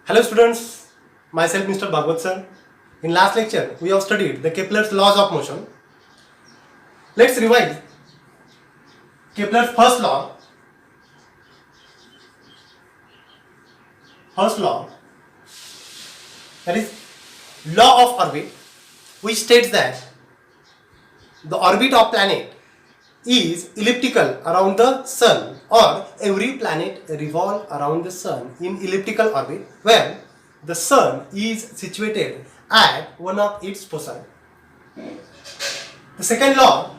Hello students, myself Mr. Bhagwat sir. In last lecture, we have studied the Kepler's laws of motion. Let's revise Kepler's first law. First law, that is law of orbit, which states that the orbit of planet is elliptical around the sun, or every planet revolves around the sun in elliptical orbit where the sun is situated at one of its foci. The second law,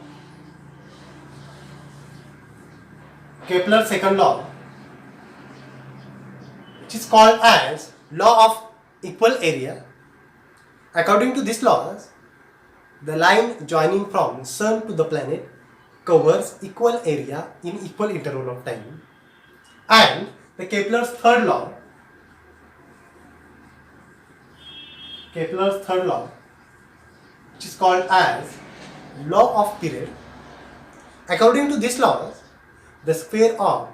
Kepler's second law, which is called as law of equal area. According to this law, the line joining from sun to the planet covers equal area in equal interval of time. And the Kepler's third law, which is called as law of period. According to this law, the square of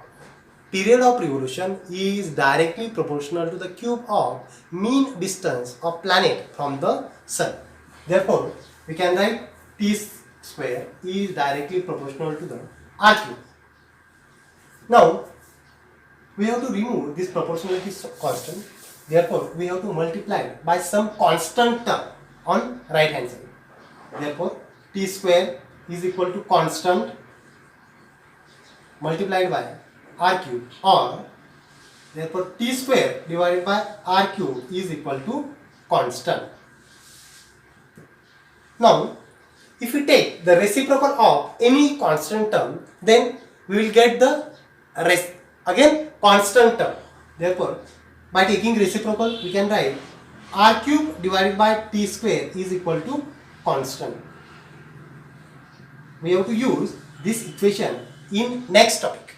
period of revolution is directly proportional to the cube of mean distance of planet from the sun. Therefore, we can write T square is directly proportional to the R cube. Now, we have to remove this proportionality constant. Therefore, we have to multiply it by some constant term on right hand side. Therefore, T square is equal to constant multiplied by R cube, or therefore T square divided by R cube is equal to constant. Now, if we take the reciprocal of any constant term, then we will get the constant term. Therefore, by taking reciprocal, we can write R cube divided by T square is equal to constant. We have to use this equation in next topic.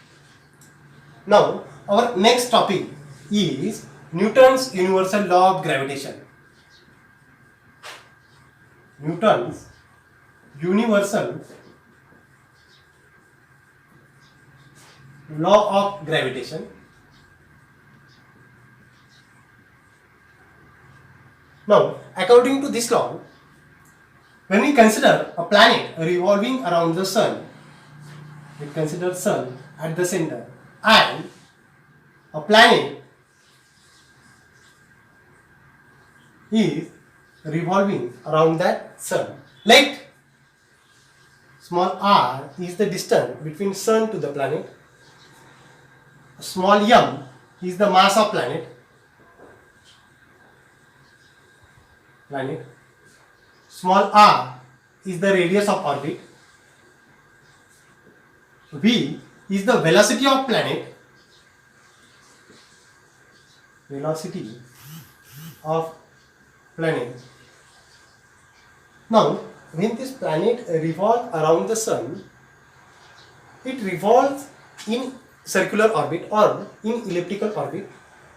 Now, our next topic is Newton's universal law of gravitation. Newton's universal law of gravitation. Now, according to this law, when we consider a planet revolving around the sun, we consider sun at the center and a planet is revolving around that sun. Let small r is the distance between sun to the planet, small m is the mass of planet, small r is the radius of orbit, v is the velocity of planet, Now, when this planet revolves around the sun, it revolves in circular orbit or in elliptical orbit.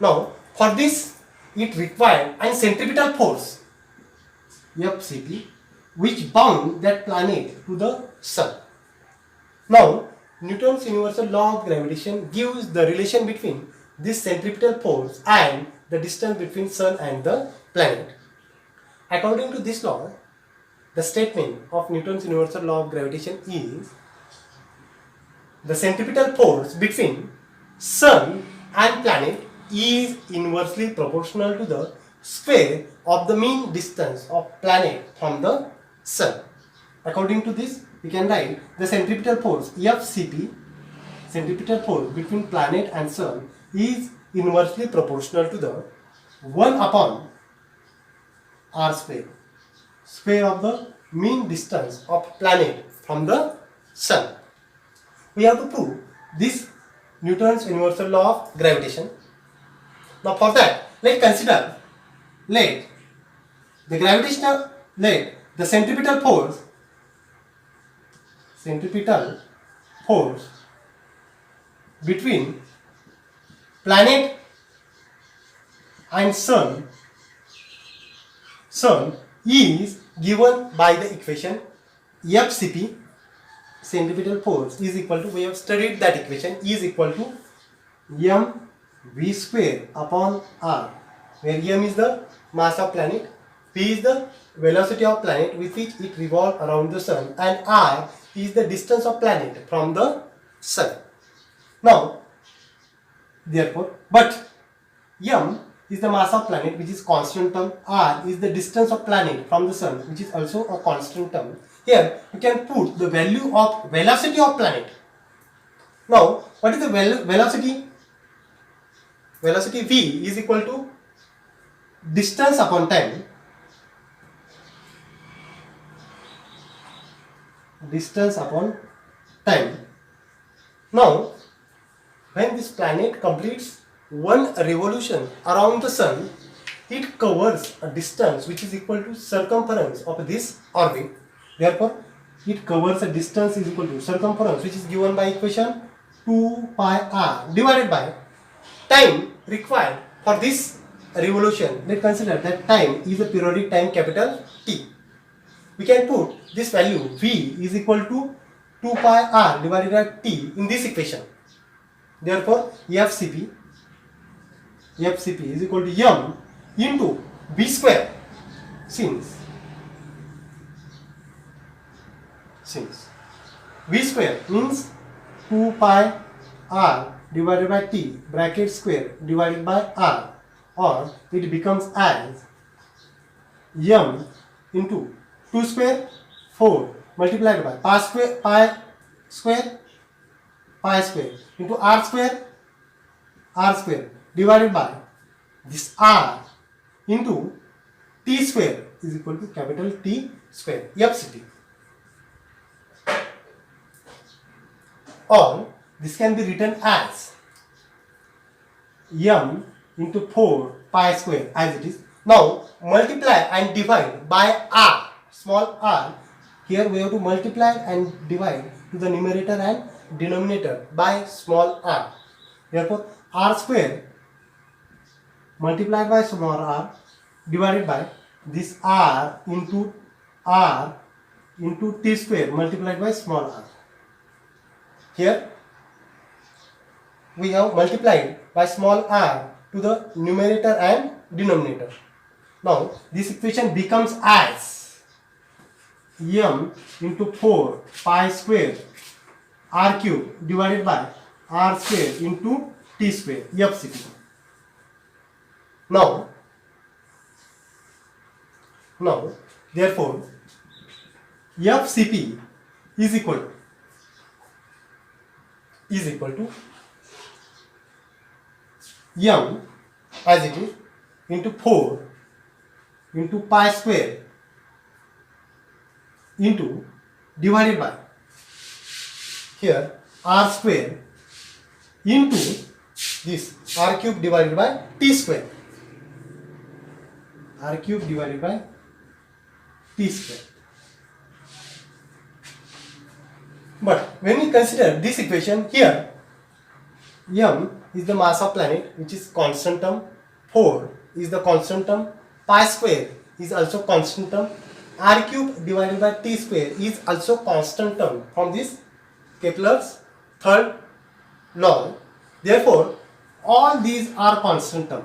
Now, for this, it required a centripetal force, FCP, which bound that planet to the sun. Now, Newton's universal law of gravitation gives the relation between this centripetal force and the distance between sun and the planet. According to this law, the statement of Newton's universal law of gravitation is the centripetal force between sun and planet is inversely proportional to the square of the mean distance of planet from the sun. According to this, we can write the centripetal force FCP, centripetal force between planet and sun, is inversely proportional to the 1 upon r square, square of the mean distance of planet from the sun. We have to prove this Newton's universal law of gravitation. Now, for that, let's consider the centripetal force between planet and sun is given by the equation FCP, centripetal force, is equal to, we have studied that equation, is equal to m v square upon r. where m is the mass of planet, v is the velocity of planet with which it revolves around the sun, and r is the distance of planet from the sun. Now, therefore, but m is the mass of planet, which is constant term. R is the distance of planet from the sun, which is also a constant term. Here you can put the value of velocity of planet. Now, what is the velocity? Velocity v is equal to distance upon time. Distance upon time. Now, when this planet completes one revolution around the sun, it covers a distance which is equal to circumference of this orbit. Therefore, it covers a distance is equal to circumference, which is given by equation 2 pi r divided by time required for this revolution. Let's consider that time is a periodic time, capital T. We can put this value v is equal to 2 pi r divided by t in this equation. Therefore, FCP is equal to m into v square, since v square means 2 pi r divided by t bracket square divided by r, or it becomes as m into 2 square 4 multiplied by pi square into r square divided by this r into t square is equal to capital T square, FCT. Or this can be written as m into 4 pi square as it is. Now multiply and divide by r, small r. Here we have to multiply and divide to the numerator and denominator by small r. Therefore, r square multiplied by small r divided by this r into t square multiplied by small r. Here we have multiplied by small r to the numerator and denominator. Now this equation becomes as m into 4 pi square r cube divided by r square into t square, FCT. Now therefore FCP is equal to m as it is into 4 into pi square into divided by here r square into this r cube divided by t square, r cube divided by t square. But when we consider this equation here, m is the mass of planet, which is constant term, 4 is the constant term, pi square is also constant term, r cube divided by t square is also constant term from this Kepler's third law. Therefore, all these are constant term.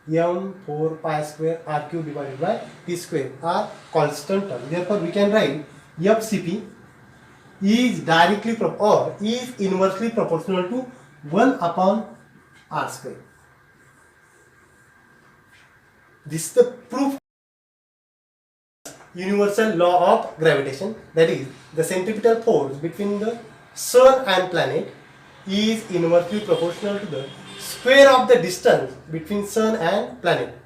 M 4 pi square r cube divided by t square are constant term. Therefore, we can write FCP is directly or is inversely proportional to 1 upon r square. This is the proof universal law of gravitation, that is the centripetal force between the sun and planet is inversely proportional to the square of the distance between sun and planet.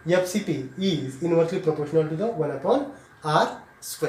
FCP is inversely proportional to the 1 upon r square.